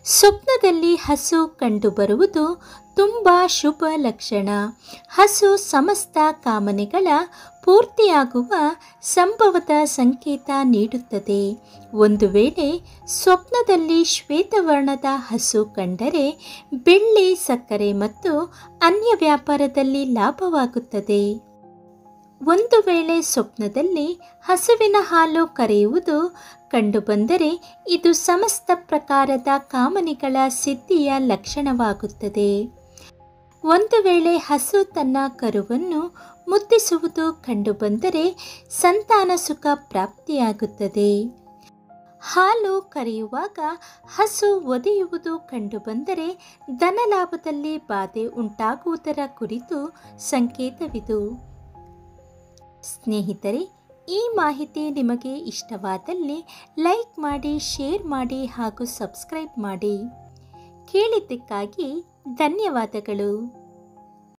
ಸ್ವಪ್ನದಲ್ಲಿ ಹಸು ಕಂಡುಬರುವುದು ತುಂಬ ಶುಭ ಲಕ್ಷಣ. ಹಸು ಸಮಸ್ತ ಕಾಮನೆಗಳ ಪೂರ್ತಿಯಾಗುವ ಸಂಭವದ ಸಂಕೇತ ನೀಡುತ್ತದೆ. ಒಂದು ವೇಳೆ ಸ್ವಪ್ನದಲ್ಲಿ ಶ್ವೇತವರ್ಣದ ಹಸು ಕಂಡರೆ ಬೆಳ್ಳಿ, ಸಕ್ಕರೆ ಮತ್ತು ಅನ್ಯ ವ್ಯಾಪಾರದಲ್ಲಿ ಲಾಭವಾಗುತ್ತದೆ. ಒಂದು ವೇಳೆ ಸ್ವಪ್ನದಲ್ಲಿ ಹಸುವಿನ ಹಾಲು ಕರೆಯುವುದು ಕಂಡುಬಂದರೆ ಇದು ಸಮಸ್ತ ಪ್ರಕಾರದ ಕಾಮನೆಗಳ ಸಿದ್ಧಿಯ ಲಕ್ಷಣವಾಗುತ್ತದೆ. ಒಂದು ವೇಳೆ ಹಸು ತನ್ನ ಕರುವನ್ನು ಮುದ್ದಿಸುವುದು ಕಂಡುಬಂದರೆ ಸಂತಾನ ಸುಖ ಪ್ರಾಪ್ತಿಯಾಗುತ್ತದೆ. ಹಾಲು ಕರೆಯುವಾಗ ಹಸು ಒದೆಯುವುದು ಕಂಡುಬಂದರೆ ಧನಲಾಭದಲ್ಲಿ ಬಾಧೆ ಉಂಟಾಗುವುದರ ಕುರಿತು ಸಂಕೇತವಿದು. ಸ್ನೇಹಿತರೆ, ಈ ಮಾಹಿತಿ ನಿಮಗೆ ಇಷ್ಟವಾದಲ್ಲಿ ಲೈಕ್ ಮಾಡಿ, ಶೇರ್ ಮಾಡಿ ಹಾಗೂ ಸಬ್ಸ್ಕ್ರೈಬ್ ಮಾಡಿ. ಕೇಳಿದ್ದಕ್ಕಾಗಿ ಧನ್ಯವಾದಗಳು.